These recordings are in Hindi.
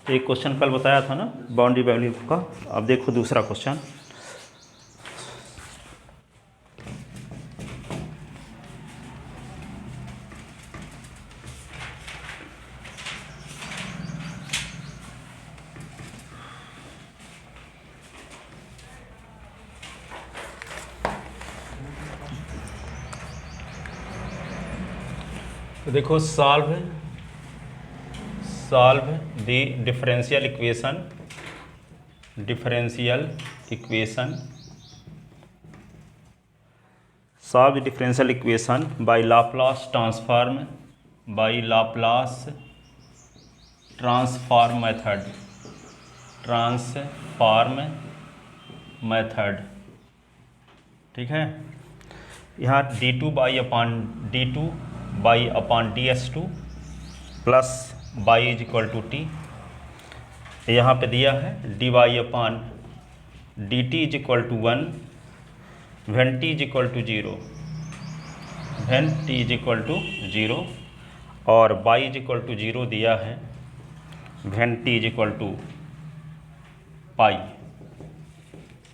एक क्वेश्चन कल बताया था ना बाउंड्री वैल्यू का। अब देखो दूसरा क्वेश्चन। तो देखो solve the differential equation solve the differential equation by Laplace transform method. ठीक है, यहाँ d2 Y ds2 plus by is equal to T. यहाँ पे दिया है dy upon dt is equal to 1 when t is equal to 0 और बाई इज इक्वल टू 0 दिया है when t is equal to pi.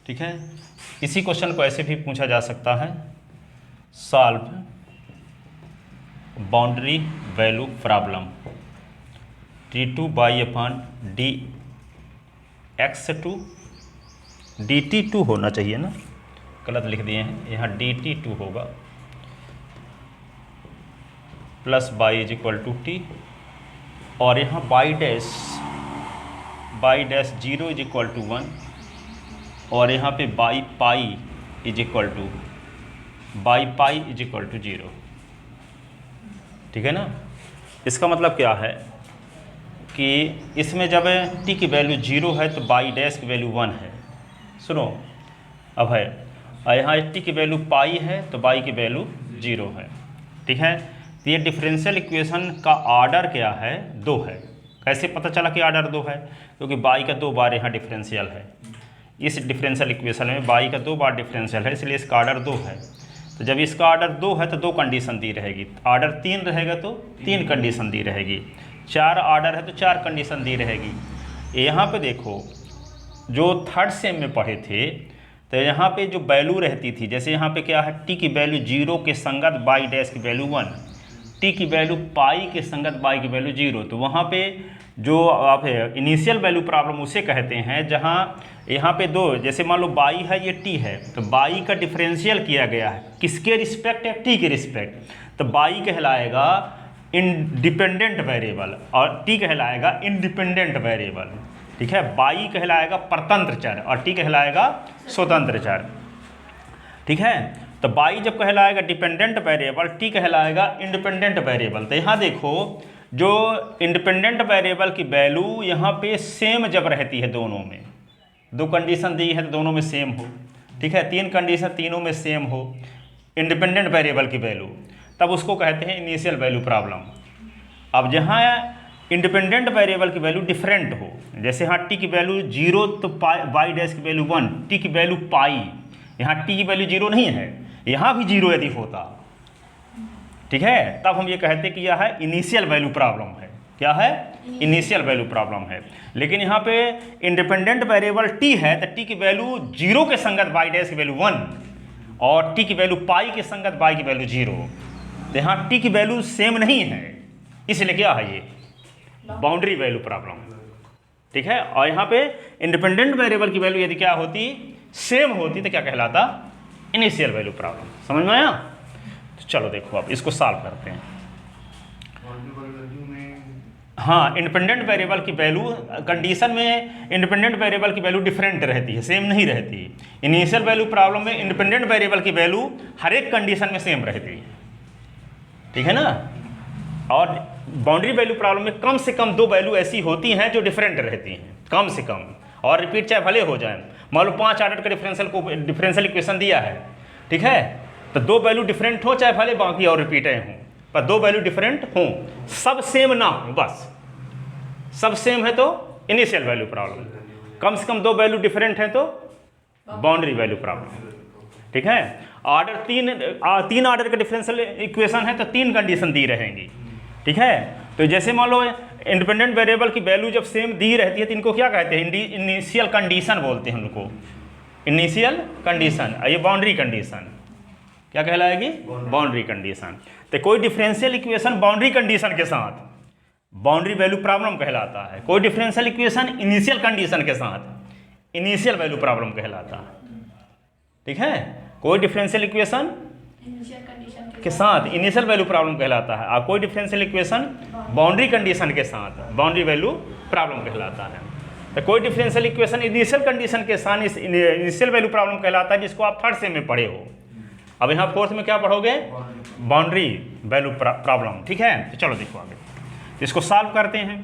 ठीक है, इसी क्वेश्चन को ऐसे भी पूछा जा सकता है, solve boundary value problem d2 by upon dx2 dt2 होना चाहिए ना, गलत लिख दिए हैं, यहाँ dt2 होगा plus by is equal to t और यहाँ y dash 0 is equal to 1 और यहाँ पे y pi is equal to 0। ठीक है ना, इसका मतलब क्या है कि इसमें जब t की वैल्यू 0 है तो बाई डैश की वैल्यू 1 है। सुनो अब है, यहाँ t की वैल्यू पाई है तो बाई की वैल्यू 0 है। ठीक है, तो ये डिफरेंशियल इक्वेशन का ऑर्डर क्या है, 2 है। कैसे पता चला कि ऑर्डर 2 है, क्योंकि बाई का 2 बार यहाँ डिफरेंशियल है। इस डिफरेंशियल इक्वेशन में बाई का 2 बार डिफरेंशियल है, इसलिए इसका ऑर्डर 2 है। तो जब इसका ऑर्डर 2 है तो 2 कंडीशन दी रहेगी, ऑर्डर 3 रहेगा तो 3 कंडीशन दी रहेगी, 4 ऑर्डर है तो 4 कंडीशन दी रहेगी। यहाँ पे देखो जो थर्ड सेम में पढ़े थे तो यहाँ पे जो वैल्यू रहती थी, जैसे यहाँ पे क्या है, टी की वैल्यू 0 के संगत बाई डैश की वैल्यू 1, टी की वैल्यू पाई के संगत बाई की वैल्यू 0, तो वहाँ पे जो आप इनिशियल वैल्यू प्रॉब्लम उसे कहते हैं जहाँ यहाँ पे 2, जैसे मान लो बाई है ये टी है तो बाई का डिफरेंशियल किया गया है, किसके रिस्पेक्ट है, टी के रिस्पेक्ट, तो बाई कहलाएगा इंडिपेंडेंट वेरिएबल और टी कहलाएगा इंडिपेंडेंट वेरिएबल। ठीक है, बाई कहलाएगा परतंत्र चर और टी कहलाएगा स्वतंत्र चर। ठीक है, तो बाई जब कहलाएगा डिपेंडेंट वेरिएबल, टी कहलाएगा इंडिपेंडेंट वेरिएबल। तो यहाँ देखो जो इंडिपेंडेंट वेरिएबल की वैल्यू यहाँ पे सेम जब रहती है, दोनों में 2 कंडीशन दी है तो दोनों में सेम हो। ठीक है, 3 कंडीशन तीनों में सेम हो इंडिपेंडेंट वेरिएबल की वैल्यू, तब उसको कहते हैं इनिशियल वैल्यू प्रॉब्लम। अब जहाँ इंडिपेंडेंट वेरिएबल की वैल्यू डिफरेंट हो, जैसे यहाँ टी की वैल्यू 0 तो बाई डैश की वैल्यू 1, टी की वैल्यू पाई, यहाँ टी की वैल्यू 0 नहीं है, यहाँ भी 0 यदि होता, ठीक है, तब हम ये कहते कि यह है इनिशियल वैल्यू प्रॉब्लम है। क्या है, इनिशियल वैल्यू प्रॉब्लम है। लेकिन यहाँ पे इंडिपेंडेंट वेरिएबल टी है तो टी की वैल्यू 0 के संगत बाई डैश की वैल्यू 1 और टी की वैल्यू पाई के संगत बाई की वैल्यू 0, तो यहाँ टी की वैल्यू सेम नहीं है, इसलिए क्या है ये बाउंड्री वैल्यू प्रॉब्लम। ठीक है, और यहाँ पे इंडिपेंडेंट वेरिएबल की वैल्यू यदि क्या होती, सेम होती, तो क्या कहलाता, इनिशियल वैल्यू प्रॉब्लम। समझ में आया? तो चलो देखो अब इसको सॉल्व करते हैं। हाँ, इंडिपेंडेंट वेरिएबल की वैल्यू कंडीशन में इंडिपेंडेंट वेरिएबल की वैल्यू डिफरेंट रहती है, सेम नहीं रहती। इनिशियल वैल्यू प्रॉब्लम में इंडिपेंडेंट वेरिएबल की वैल्यू हर एक कंडीशन में सेम रहती है। ठीक है ना, और बाउंड्री वैल्यू प्रॉब्लम में कम से कम 2 वैल्यू ऐसी होती हैं जो डिफरेंट रहती हैं, कम से कम, और रिपीट चाहे भले हो जाए। मान लो 5 ऑर्डर का डिफरेंशियल इक्वेशन दिया है, ठीक है, तो 2 वैल्यू डिफरेंट हो चाहे भले बाकी और रिपीटें हों, पर 2 वैल्यू डिफरेंट हों, सब सेम ना हो, बस सब सेम है तो इनिशियल वैल्यू प्रॉब्लम, कम से कम 2 वैल्यू डिफरेंट है तो बाउंड्री वैल्यू प्रॉब्लम। ठीक है, ऑर्डर 3 ऑर्डर का डिफरेंशियल इक्वेशन है तो 3 कंडीशन दी रहेंगी। ठीक है, तो जैसे मान लो इंडिपेंडेंट वेरिएबल की वैल्यू जब सेम दी रहती है तो इनको क्या कहते हैं, इनिशियल कंडीशन बोलते हैं उनको, इनिशियल कंडीशन। ये बाउंड्री कंडीशन क्या कहलाएगी, बाउंड्री कंडीशन। तो कोई डिफरेंशियल इक्वेशन बाउंड्री कंडीशन के साथ बाउंड्री वैल्यू प्रॉब्लम कहलाता है, कोई डिफरेंशियल इक्वेशन इनिशियल कंडीशन के साथ इनिशियल वैल्यू प्रॉब्लम कहलाता है। ठीक है, कोई डिफरेंशियल इक्वेशन के साथ इनिशियल वैल्यू प्रॉब्लम कहलाता है, और कोई डिफरेंशियल इक्वेशन बाउंड्री कंडीशन के साथ बाउंड्री वैल्यू प्रॉब्लम कहलाता है। तो कोई डिफरेंशियल इक्वेशन इनिशियल कंडीशन के साथ इनिशियल वैल्यू प्रॉब्लम कहलाता है, जिसको आप थर्ड सेम में पढ़े हो। अब यहाँ फोर्थ में क्या पढ़ोगे, बाउंड्री वैल्यू प्रॉब्लम। ठीक है, तो चलो देखो आगे, तो इसको सॉल्व करते हैं।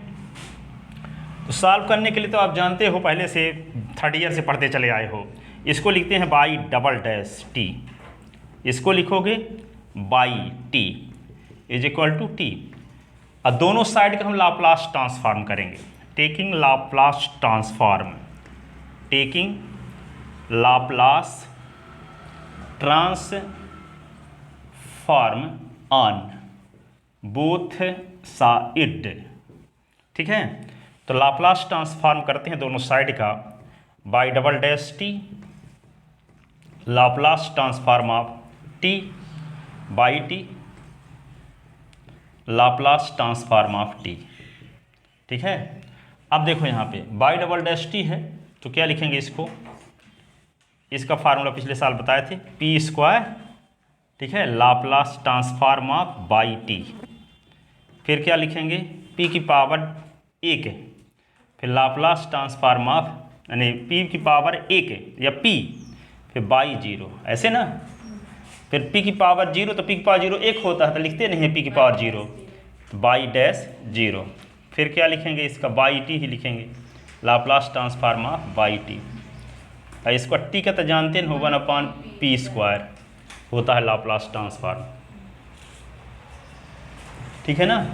तो सॉल्व करने के लिए तो आप जानते हो, पहले से थर्ड ईयर से पढ़ते चले आए हो। इसको लिखते हैं बाई डबल डैश टी, इसको लिखोगे y T is equal to t, और दोनों साइड का हम लाप्लास ट्रांसफॉर्म करेंगे, taking Laplace transform, taking Laplace transform on both side. ठीक है, तो लाप्लास ट्रांसफॉर्म करते हैं दोनों साइड का, by double dash T Laplace transform of T by T Laplace transform of T. ठीक है, अब देखो यहाँ पे बाई डबल डैश टी है, तो क्या लिखेंगे इसको, इसका फार्मूला पिछले साल बताए थे, पी स्क्वायर। ठीक है, Laplace transform of by T, फिर क्या लिखेंगे, पी की पावर एक, फिर लाप्लास ट्रांसफॉर्म ऑफ यानी पी की पावर एक या पी, फिर बाई जीरो, ऐसे ना, फिर पी की पावर जीरो, तो पी की पावर जीरो एक होता है तो लिखते नहीं है पी की पावर जीरो, तो बाई डैश जीरो, फिर क्या लिखेंगे इसका बाई टी ही लिखेंगे, Laplace transform of by T. इसको टी का तो जानते हैं, 1/p स्क्वायर होता है लाप्लास ट्रांसफॉर्म। ठीक है ना,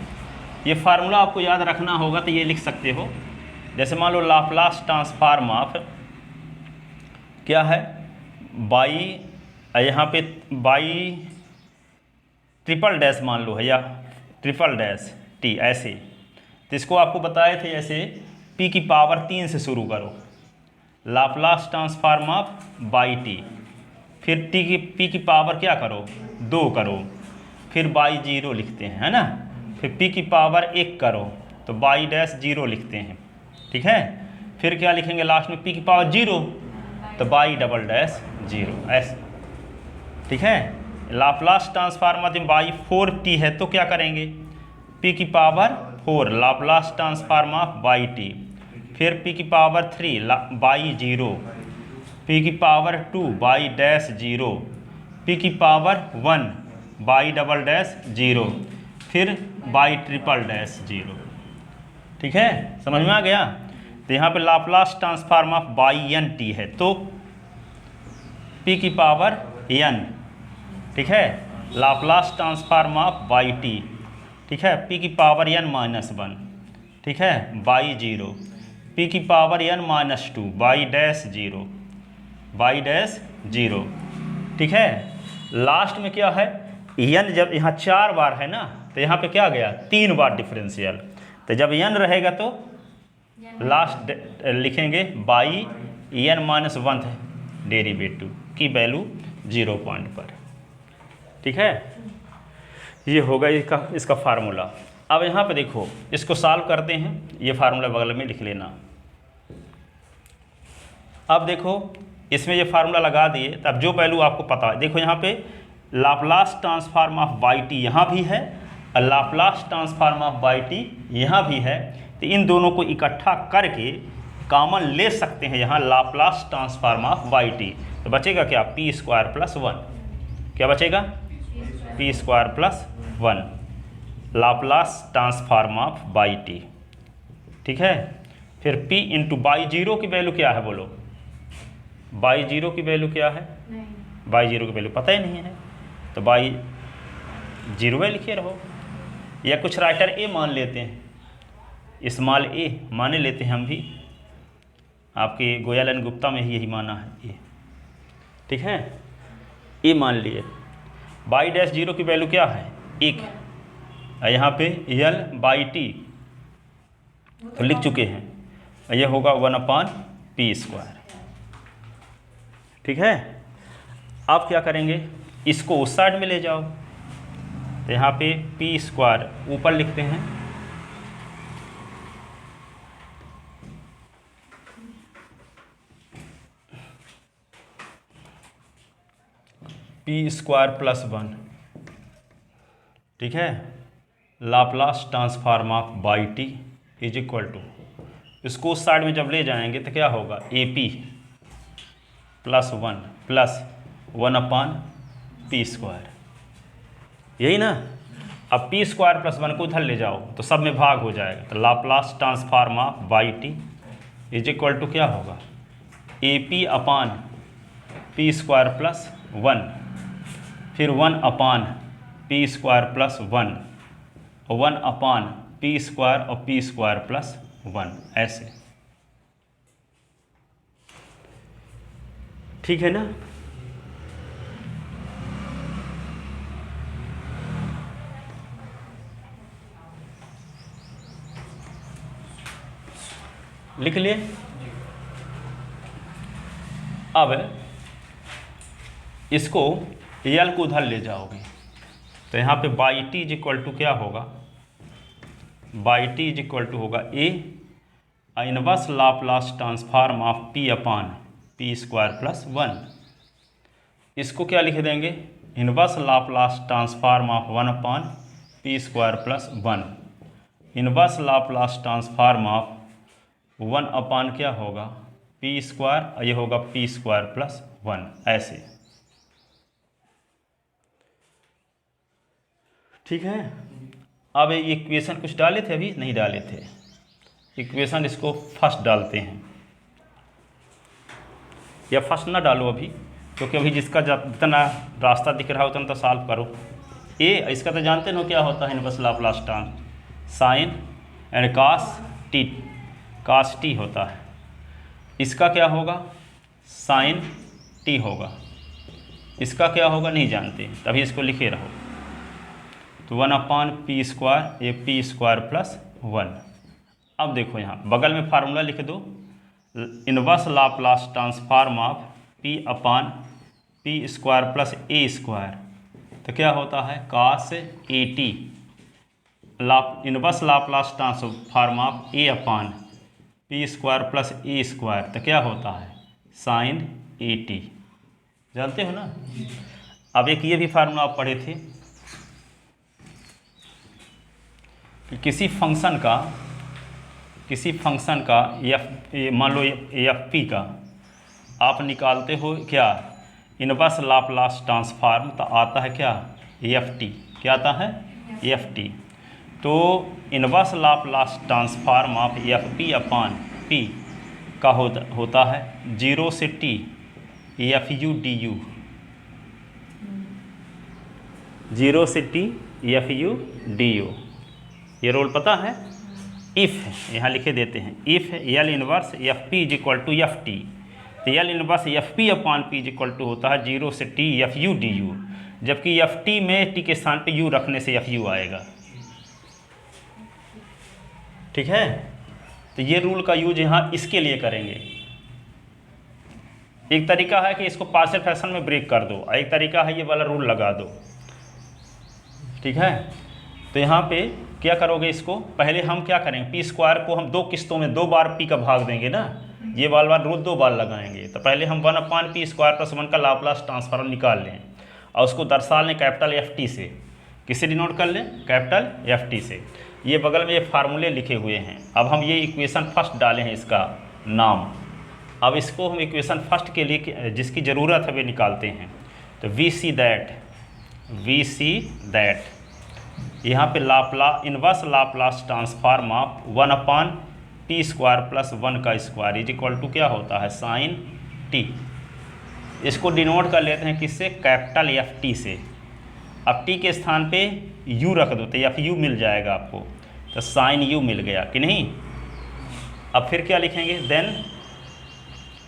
ये फार्मूला आपको याद रखना होगा, तो ये लिख सकते हो। जैसे मान लो लाप्लास ट्रांसफॉर्म ऑफ क्या है, बाई, यहाँ पे बाई ट्रिपल डैश मान लो है, या ट्रिपल डैश टी, ऐसे। तो इसको आपको बताए थे, ऐसे पी की पावर 3 से शुरू करो, Laplace transform of by T, फिर टी की पी की पावर क्या करो 2 करो, फिर बाई जीरो लिखते हैं, है ना, फिर पी की पावर 1 करो तो बाई डैश जीरो लिखते हैं। ठीक है, फिर क्या लिखेंगे लास्ट में, पी की पावर 0 तो बाई डबल डैश जीरो, ऐसे। ठीक है, Laplace transform of by 4t है, तो क्या करेंगे, पी की power 4 Laplace transform of by T, फिर पी की पावर 3 बाई जीरो, पी की power 2 Y dash zero, P की power 1 Y double dash zero, फिर बाई ट्रिपल डैश जीरो। ठीक है, समझ में आ गया। तो यहाँ पे Laplace transform of Y N T है, तो पी की पावर n। ठीक है, Laplace transform of by T, ठीक है, पी की पावर n-1, ठीक है, बाई जीरो, पी की power n-2 by dash zero, by dash zero. ठीक है, लास्ट में क्या है, n जब यहाँ 4 बार है ना, तो यहाँ पे क्या गया 3 बार डिफरेंशियल, तो जब n रहेगा तो लास्ट लिखेंगे बाई n-1 डेरिवेटिव की वैल्यू 0 पॉइंट पर। ठीक है, ये होगा इसका फार्मूला। अब यहाँ पे देखो, इसको सॉल्व करते हैं, ये फार्मूला बगल में लिख लेना। अब देखो, इसमें ये फार्मूला लगा दिए, तब जो वैल्यू आपको पता है, देखो यहाँ पे Laplace transform of by T यहाँ भी है और Laplace transform of by T यहाँ भी है, तो इन दोनों को इकट्ठा करके कॉमन ले सकते हैं यहाँ Laplace transform of by T, तो बचेगा क्या, पी स्क्वायर प्लस 1, क्या बचेगा, P square plus 1 Laplace transform of by T. ठीक है, फिर p इंटू बाई जीरो की वैल्यू क्या है, बोलो बाई जीरो की वैल्यू क्या है, बाई जीरो की वैल्यू पता ही नहीं है, तो बाई जीरो लिखे रहो, या कुछ राइटर ए मान लेते हैं, स्मॉल ए माने लेते हैं हम भी, आपके गोयल एंड गुप्ता में ही यही माना है ए। ठीक है, ए मान लिए, बाई डैश जीरो की वैल्यू क्या है 1, यहाँ पे यल बाई टी तो लिख चुके हैं, ये होगा 1/p²। ठीक है, आप क्या करेंगे, इसको उस साइड में ले जाओ, तो यहाँ पे p² ऊपर लिखते हैं, p² + 1। ठीक है, Laplace transform of by T is equal to, इसको उस साइड में जब ले जाएंगे तो क्या होगा, AP + 1 + 1/p²। यही ना। अब p² + 1 को उधर ले जाओ तो सब में भाग हो जाएगा, तो Laplace transform of by T is equal to क्या होगा, AP/p² + 1, फिर 1/p² + 1, 1/p² और p² + 1, ऐसे। ठीक है ना। लिख लिए। अब इसको यल को उधर ले जाओगे तो यहाँ पे Y T is equal to क्या होगा, Y T is equal to होगा A inverse Laplace transform of p/p² + 1। इसको क्या लिख देंगे, inverse Laplace transform of 1/p² + 1, inverse Laplace transform of 1/ क्या होगा, p², और ये होगा p² + 1, ऐसे। ठीक है। अब ये इक्वेशन कुछ डाले थे, अभी नहीं डाले थे इक्वेशन, इसको फर्स्ट डालते हैं, या फर्स्ट ना डालो अभी, क्योंकि अभी जिसका जितना रास्ता दिख रहा है उतना तो सॉल्व करो। ए इसका तो जानते हो क्या होता है, inverse Laplace trans sine and cos t होता है। इसका क्या होगा, sin t होगा। इसका क्या होगा नहीं जानते, तभी इसको लिखे रहो। तो 1/p², ये p² + 1। अब देखो यहाँ बगल में फार्मूला लिख दो, inverse Laplace transform of p/p² + a², तो क्या होता है, cos at, inverse Laplace transform of a/p² + a², तो क्या होता है, sin at। जानते हो ना। अब एक ये भी फार्मूला आप पढ़े थे कि किसी फंक्शन का मान लो fp का आप निकालते हो क्या, इनवर्स लाप्लास ट्रांसफॉर्म, तो आता है क्या, ft। क्या आता है, ft। तो inverse Laplace transform of fp/p का होता है 0 से t fu du, 0 से t fu du। ये रोल पता है, इफ़ यहाँ लिखे देते हैं, if L inverse fp is equal to ft, तो L inverse fp/p is equal to होता है 0 से t fu du, जबकि ft में t के स्थान पे u रखने से fu आएगा। ठीक है, तो ये रूल का यूज यहाँ इसके लिए करेंगे। एक तरीका है कि इसको पार्शियल फ्रैक्शन में ब्रेक कर दो, और एक तरीका है ये वाला रूल लगा दो। ठीक है, तो यहाँ पे क्या करोगे, इसको पहले हम क्या करेंगे, p² को हम 2 किस्तों में 2 बार p का भाग देंगे ना, ये वाला रूल 2 बार लगाएंगे। तो पहले हम 1/p² + 1 का लाप्लास ट्रांसफॉर्म निकाल लें और उसको दर्शा लें कैपिटल FT से। किससे डिनोट कर लें, कैपिटल FT से। ये बगल में ये फार्मूले लिखे हुए हैं। अब हम ये इक्वेशन फर्स्ट डाले हैं इसका नाम। अब इसको हम इक्वेशन फर्स्ट के लिए जिसकी ज़रूरत है वे निकालते हैं। तो वी सी दैट यहाँ पे inverse Laplace transform of 1/p² + 1 का स्क्वायर इज इक्वल टू क्या होता है, साइन t। इसको डिनोट कर लेते हैं किससे, कैपिटल FT से। अब t के स्थान पे u रख दो तो fu मिल जाएगा आपको, तो साइन u मिल गया कि नहीं। अब फिर क्या लिखेंगे, देन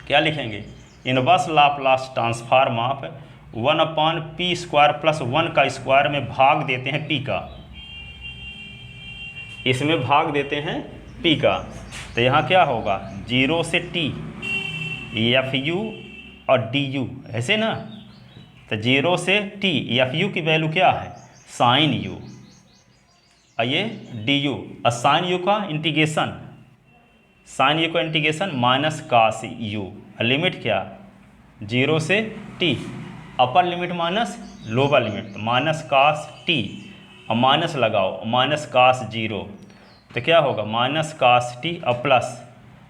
क्या लिखेंगे, inverse Laplace transform of 1/p² + 1 का स्क्वायर में भाग देते हैं p का, इसमें भाग देते हैं p का, तो यहाँ क्या होगा 0 से t fu और du, ऐसे ना। तो 0 से t fu की वैल्यू क्या है साइन u, और ये du, और साइन u का इंटीग्रेशन, साइन u का integration minus cos u, limit क्या 0 से t, upper limit minus lower limit, तो माइनस कास t और माइनस लगाओ माइनस कास 0, तो क्या होगा माइनस कास t और प्लस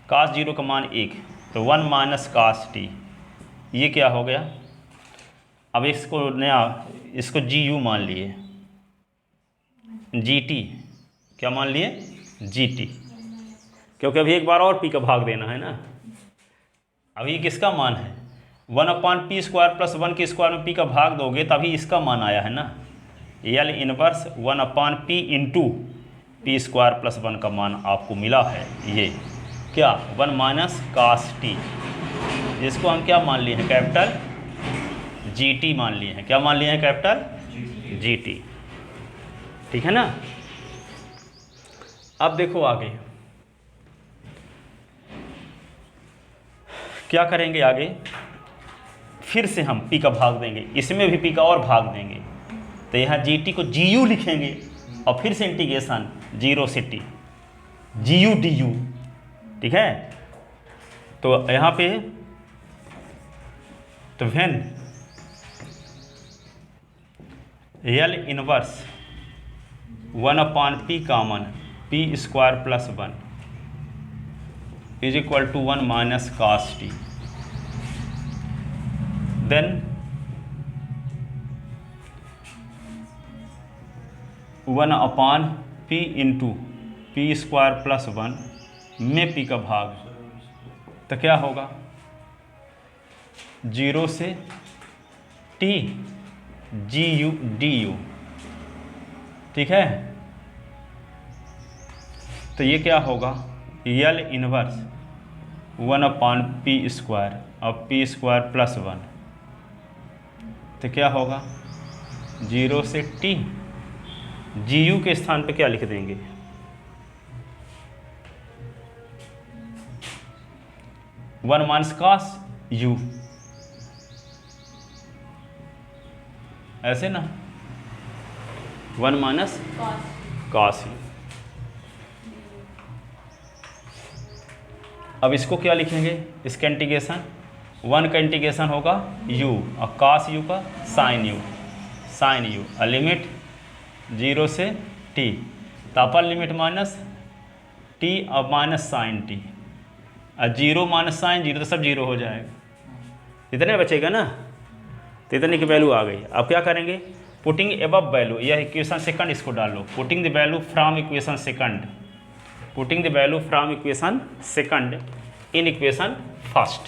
कास 0 का मान 1, तो 1 माइनस कास t, ये क्या हो गया। अब इसको नया, इसको GU मान लिए, GT क्या मान लिए GT, क्योंकि अभी एक बार और p का भाग देना है ना। अभी किसका मान है 1/p² प्लस 1 के स्क्वायर में p का भाग दोगे तभी इसका मान आया है ना। L inverse 1/p into p² plus 1 का मान आपको मिला है, ये क्या 1 माइनस कास t, जिसको हम क्या मान लिए हैं कैपिटल GT मान लिए हैं, क्या मान लिए हैं कैपिटल GT, ठीक है ना। अब देखो आगे क्या करेंगे, आगे फिर से हम p का भाग देंगे, इसमें भी p का और भाग देंगे, तो यहाँ GT को GU लिखेंगे और फिर से इंटीग्रेशन 0 से t GU DU, ठीक है। तो यहाँ पे तो when L inverse 1/p common p² plus 1 is equal to 1 minus cos t, then 1/p into p² plus 1 में p का भाग, तो क्या होगा 0 से t GU DU, ठीक है। तो ये क्या होगा L इनवर्स 1/p² और p² प्लस 1, तो क्या होगा 0 से t GU के स्थान पे क्या लिख देंगे 1 माइनस कास u, ऐसे ना 1 माइनस कास u। अब इसको क्या लिखेंगे, इसका इंटीग्रेशन 1 का इंटीग्रेशन होगा u और कास u का साइन u, और लिमिट 0 से t, तो अपर लिमिट माइनस t और माइनस साइन t, और 0 माइनस साइन 0 तो सब 0 हो जाएगा, इतने बचेगा ना, तो इतने की वैल्यू आ गई। अब क्या करेंगे पुटिंग एबव वैल्यू, यह इक्वेशन सेकंड इसको डाल लो, putting the value from equation second, putting the value from equation second in equation first,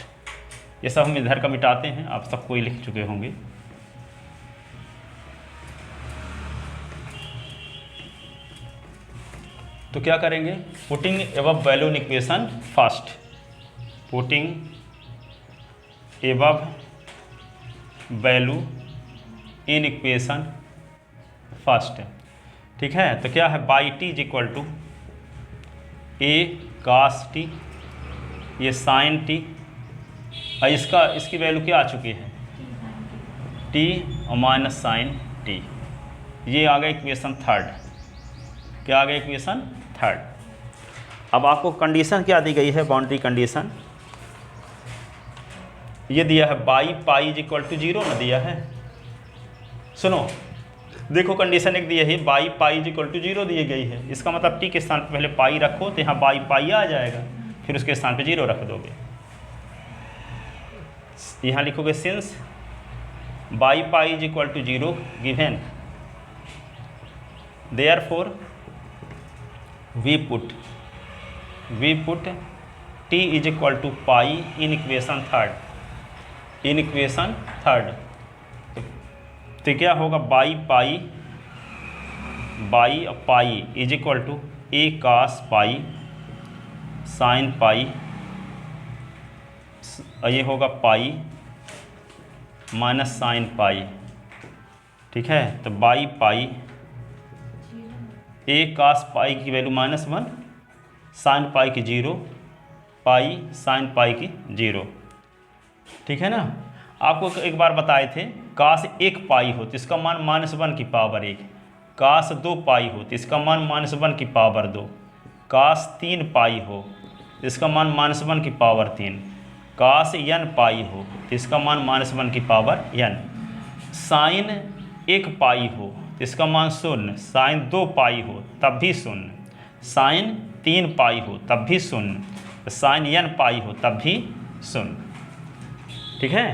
ये सब हम इधर का मिटाते हैं, आप सबको लिख चुके होंगे। तो क्या करेंगे putting above value in equation first, putting above value in equation first, ठीक है। तो क्या है y t is equal to a cos t, ये साइन t, और इसकी वैल्यू क्या आ चुकी है t और माइनस साइन t, ये आ गया इक्वेशन थर्ड, क्या आ गया इक्वेशन थर्ड। अब आपको कंडीशन क्या दी गई है, बाउंड्री कंडीशन ये दिया है y pi is equal to 0 ना दिया है, सुनो देखो कंडीशन एक दी है y pi is equal to 0 दी गई है, इसका मतलब t के स्थान पे पहले पाई रखो तो यहाँ बाई पाई आ जाएगा, फिर उसके स्थान पे 0 रख दोगे, यहाँ लिखोगे since y pi is equal to 0 given therefore we put t is equal to pi in equation third, तो क्या होगा y pi is equal to a cos pi sine pi, ये होगा पाई माइनस साइन पाई, ठीक है। तो बाई पाई ए कास पाई की वैल्यू -1, साइन पाई की 0, पाई साइन पाई की 0। ठीक है ना। आपको एक बार बताए थे कास 1 पाई हो तो इसका मान -1 की पावर 1, कास 2 पाई हो तो इसका मान -1 की पावर 2, कास 3 पाई हो तो इसका मान -1 की पावर 3, कास n पाई हो तो इसका मान -1 की पावर n, साइन 1 पाई हो तो इसका मान 0, साइन 2 पाई हो तब भी 0, साइन 3 पाई हो तब भी 0, साइन n पाई हो तब भी 0। ठीक है।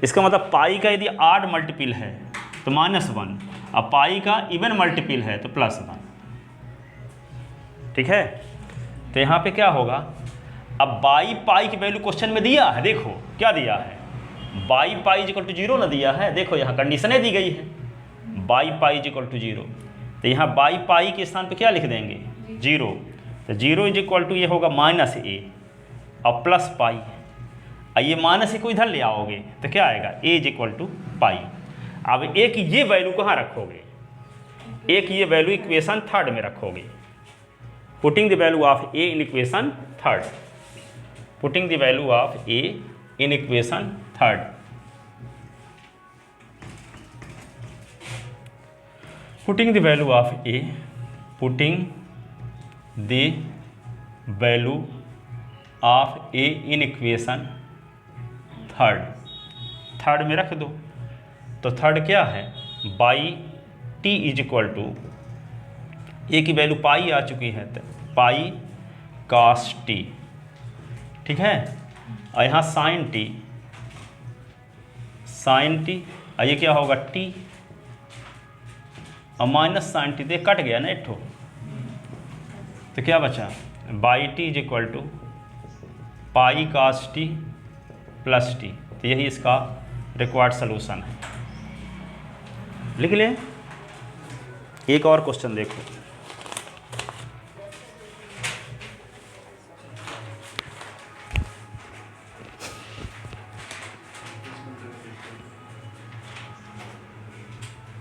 इसका मतलब पाई का यदि ऑड मल्टीपल है तो -1, अब पाई का इवन मल्टीपल है तो +1। ठीक है। तो यहाँ पे क्या होगा, अब बाई पाई की वैल्यू क्वेश्चन में दिया है, देखो क्या दिया है, बाई पाई इक्वल टू 0 ना दिया है, देखो यहाँ कंडीशनें दी गई है, बाई पाई इक्वल टू 0, तो यहाँ बाई पाई के स्थान पे क्या लिख देंगे 0, तो 0 इक्वल टू ये होगा -a और प्लस पाई, ये माइनस को इधर ले आओगे तो क्या आएगा a इक्वल टू पाई। अब एक ये वैल्यू कहाँ रखोगे, एक ये वैल्यू इक्वेशन 3 में रखोगे, putting the value of a in equation 3, putting the value of a in equation 3, putting the value of a, putting the value of a in equation 3 में रख दो, तो 3 क्या है, Y T is equal to, A की वैल्यू पाई आ चुकी है तो पाई कास टी। ठीक है। और यहाँ साइन टी, साइन टी, और ये क्या होगा टी, और माइनस साइन टी, तो कट गया ना एक ठो, तो क्या बचा y T is equal to pi cos t plus t. तो यही इसका रिक्वायर्ड सलूशन है। लिख लें। एक और क्वेश्चन देखो।